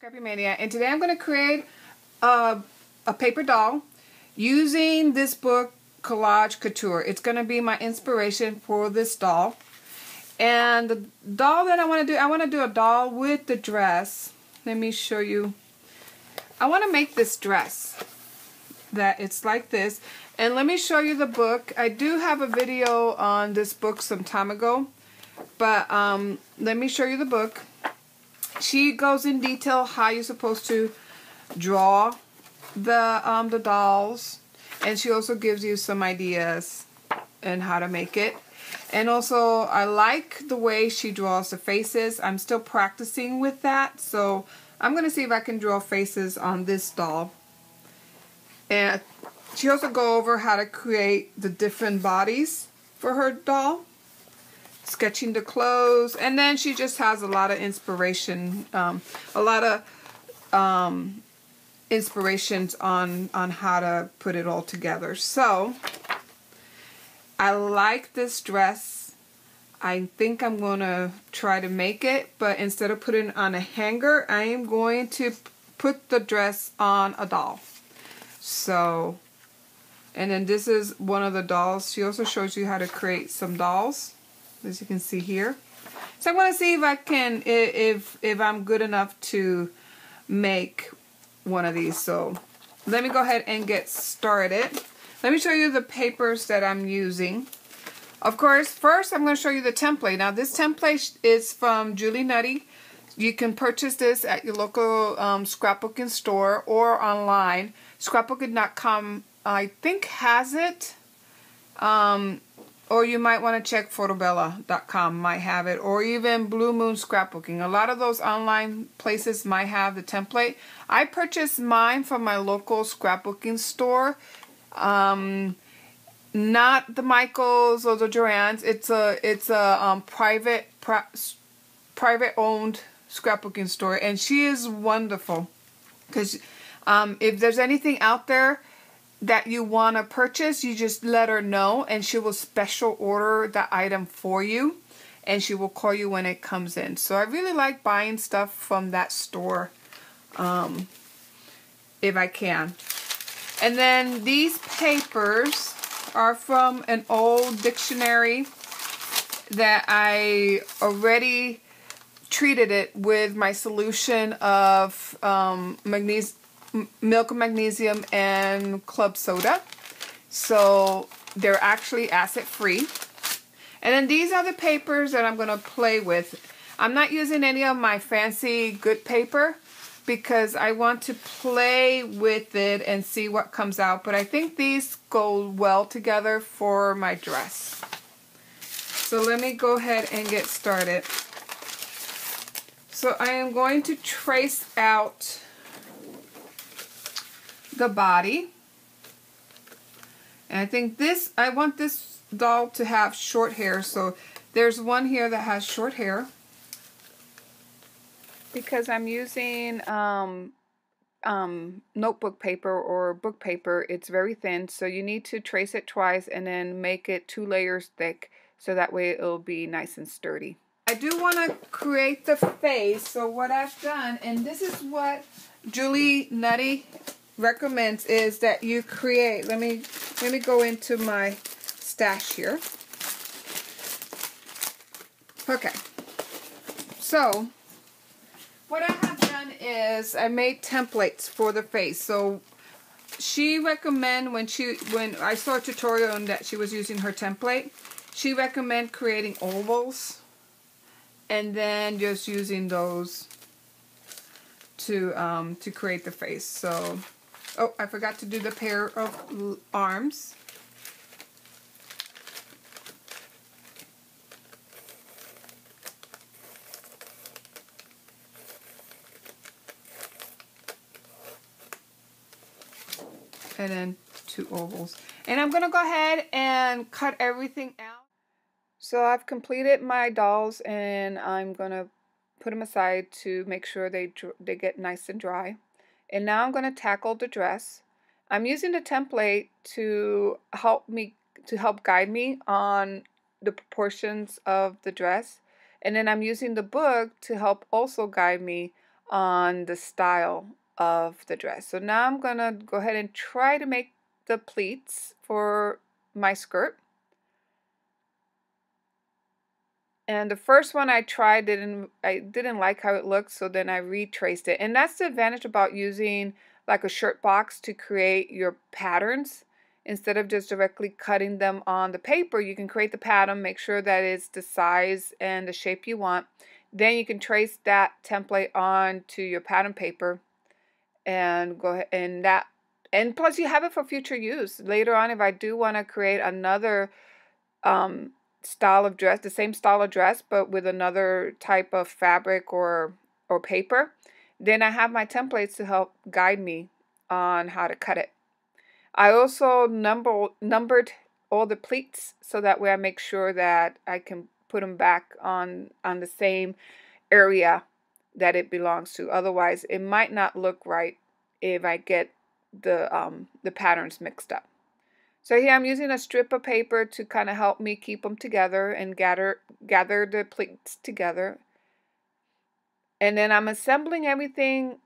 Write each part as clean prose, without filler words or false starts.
Scrappy Mania, and today I'm going to create a paper doll using this book, Collage Couture. It's going to be my inspiration for this doll. And the doll that I want to do a doll with the dress. Let me show you. I want to make this dress that it's like this. And let me show you the book. I do have a video on this book some time ago, but let me show you the book. She goes in detail how you're supposed to draw the dolls, and she also gives you some ideas and how to make it. And also, I like the way she draws the faces. I'm still practicing with that, so I'm going to see if I can draw faces on this doll. And she also go over how to create the different bodies for her doll, sketching the clothes, and then she just has a lot of inspiration, inspirations on how to put it all together. So I like this dress. I think I'm gonna try to make it, but instead of putting it on a hanger, I am going to put the dress on a doll. So, and then this is one of the dolls. She also shows you how to create some dolls, as you can see here. So I'm going to see if I can, if I'm good enough to make one of these. So let me go ahead and get started. Let me show you the papers that I'm using. Of course, first I'm going to show you the template. Now this template is from Julie Nutty. You can purchase this at your local scrapbooking store or online. Scrapbooking.com I think has it. Or you might want to check Photobella.com might have it, or even Blue Moon Scrapbooking. A lot of those online places might have the template. I purchased mine from my local scrapbooking store. Not the Michaels or the Joann's. It's a private owned scrapbooking store, and she is wonderful. Because if there's anything out there that you want to purchase, you just let her know and she will special order the item for you, and she will call you when it comes in. So I really like buying stuff from that store if I can. And then these papers are from an old dictionary that I already treated it with my solution of milk of magnesium and club soda, so they're actually acid free. And then these are the papers that I'm going to play with. I'm not using any of my fancy good paper because I want to play with it and see what comes out, but I think these go well together for my dress. So let me go ahead and get started. So I am going to trace out the body, and I think I want this doll to have short hair, so there's one here that has short hair. Because I'm using notebook paper or book paper, it's very thin, so you need to trace it twice and then make it 2 layers thick, so that way it'll be nice and sturdy. I do want to create the face, so what I've done, and this is what Julie Nutty recommends, is that you create, let me go into my stash here. Okay, so what I have done is I made templates for the face. So she recommend, when I saw a tutorial on that she was using her template, she recommend creating ovals and then just using those to create the face. So oh, I forgot to do the pair of arms. And then 2 ovals. And I'm going to go ahead and cut everything out. So I've completed my dolls, and I'm going to put them aside to make sure they get nice and dry. And now I'm going to tackle the dress. I'm using the template to help guide me on the proportions of the dress. And then I'm using the book to help also guide me on the style of the dress. So now I'm gonna go ahead and try to make the pleats for my skirt. And the first one I tried I didn't like how it looked, so then I retraced it. And that's the advantage about using like a shirt box to create your patterns. Instead of just directly cutting them on the paper, you can create the pattern, make sure that it's the size and the shape you want. Then you can trace that template onto your pattern paper and go ahead and plus you have it for future use. Later on, if I do want to create another style of dress, the same style of dress, but with another type of fabric or paper, then I have my templates to help guide me on how to cut it. I also numbered all the pleats so that way I make sure that I can put them back on the same area that it belongs to. Otherwise, it might not look right if I get the patterns mixed up. So here I'm using a strip of paper to kind of help me keep them together and gather the pleats together. And then I'm assembling everything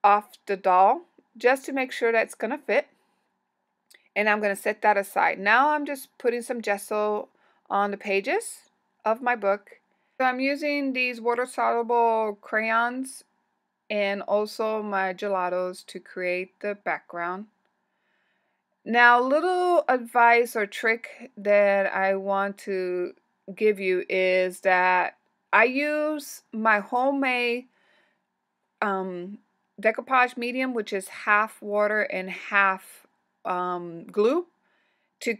off the doll just to make sure that it's going to fit. And I'm going to set that aside. Now I'm just putting some gesso on the pages of my book. So I'm using these water-soluble crayons and also my gelatos to create the background. Now, little advice or trick that I want to give you is that I use my homemade decoupage medium, which is half water and half glue, to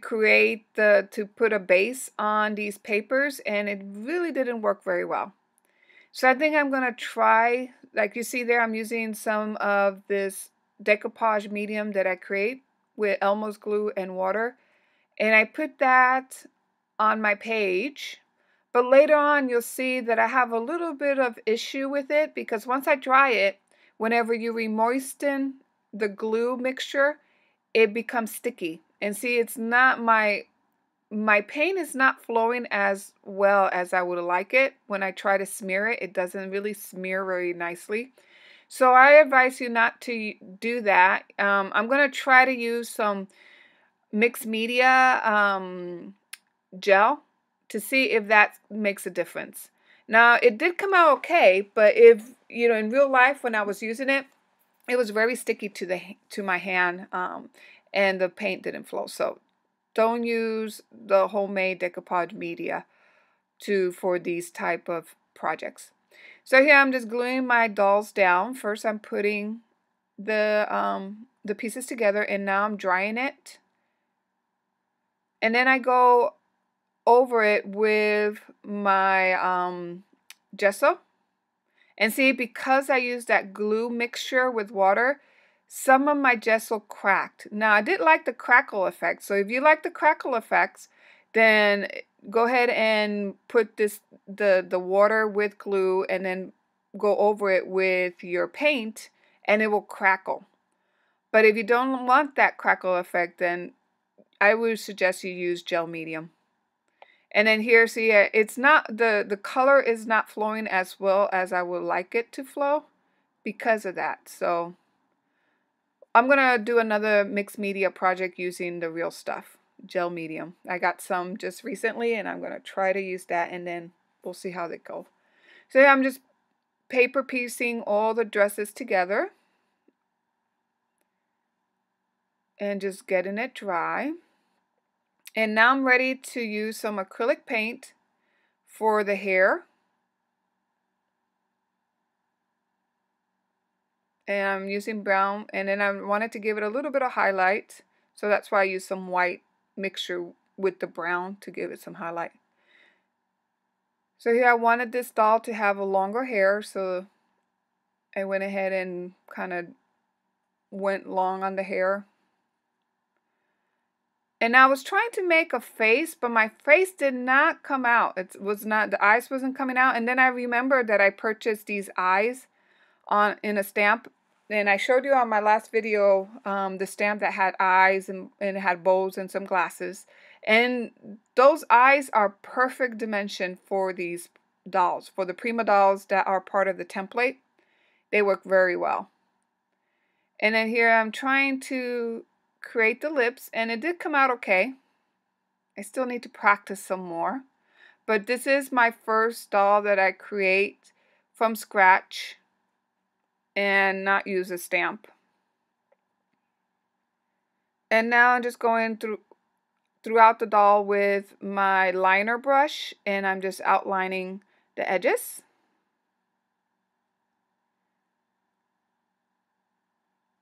put a base on these papers, and it really didn't work very well. So I think I'm gonna try, like you see there, I'm using some of this decoupage medium that I create with Elmo's glue and water, and I put that on my page. But later on you'll see that I have a little bit of issue with it, because once I dry it, whenever you remoisten the glue mixture, it becomes sticky. And see, it's not my paint is not flowing as well as I would like it. When I try to smear it, it doesn't really smear very nicely. So I advise you not to do that. I'm going to try to use some mixed media gel to see if that makes a difference. Now, it did come out okay, but if, you know, in real life when I was using it, it was very sticky to my hand, and the paint didn't flow. So don't use the homemade decoupage media for these type of projects. So here I'm just gluing my dolls down. First I'm putting the pieces together, and now I'm drying it. And then I go over it with my gesso. And see, because I used that glue mixture with water, some of my gesso cracked. Now, I did like the crackle effect. So if you like the crackle effects, then go ahead and put the water with glue and then go over it with your paint, and it will crackle. But if you don't want that crackle effect, then I would suggest you use gel medium. And then here, see, it's not, the color is not flowing as well as I would like it to flow because of that. So I'm going to do another mixed media project using the real stuff, gel medium. I got some just recently, and I'm going to try to use that, and then we'll see how they go. So yeah, I'm just paper piecing all the dresses together and just getting it dry. And now I'm ready to use some acrylic paint for the hair. And I'm using brown, and then I wanted to give it a little bit of highlight, so that's why I used some white mixture with the brown to give it some highlight. So here I wanted this doll to have a longer hair, so I went ahead and kind of went long on the hair. And I was trying to make a face, but my face did not come out. It was not, the eyes wasn't coming out. And then I remembered that I purchased these eyes in a stamp, and I showed you on my last video the stamp that had eyes and it had bows and some glasses, and those eyes are perfect dimension for these dolls, for the Prima dolls that are part of the template. They work very well. And then here I'm trying to create the lips, and it did come out okay. I still need to practice some more. But this is my first doll that I create from scratch and not use a stamp. And now I'm just going throughout the doll with my liner brush, and I'm just outlining the edges.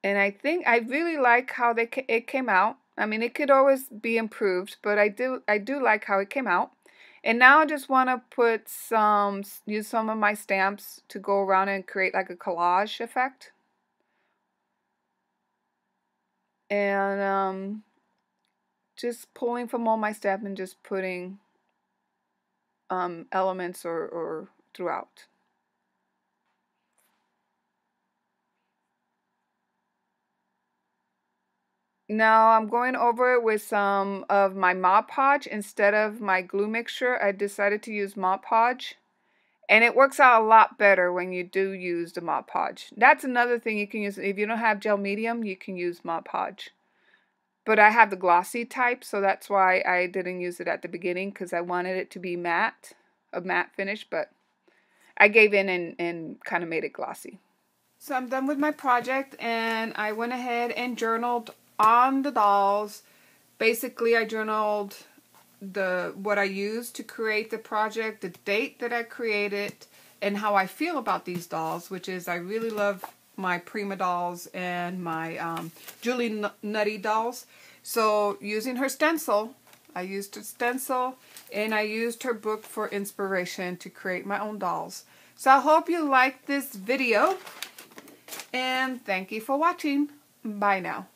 And I think I really like how it came out. I mean, it could always be improved, but I do like how it came out. And now I just want to use some of my stamps to go around and create like a collage effect. And just pulling from all my stamps and just putting elements or throughout. Now I'm going over it with some of my Mod Podge. Instead of my glue mixture, I decided to use Mod Podge. And it works out a lot better when you do use the Mod Podge. That's another thing you can use. If you don't have gel medium, you can use Mod Podge. But I have the glossy type, so that's why I didn't use it at the beginning, because I wanted it to be matte, a matte finish, but I gave in and kind of made it glossy. So I'm done with my project, and I went ahead and journaled on the dolls. Basically, I journaled what I used to create the project, the date that I created, and how I feel about these dolls, which is I really love my Prima dolls and my Julie Nutty dolls. So using her stencil, I used her stencil, and I used her book for inspiration to create my own dolls. So I hope you liked this video, and thank you for watching. Bye now.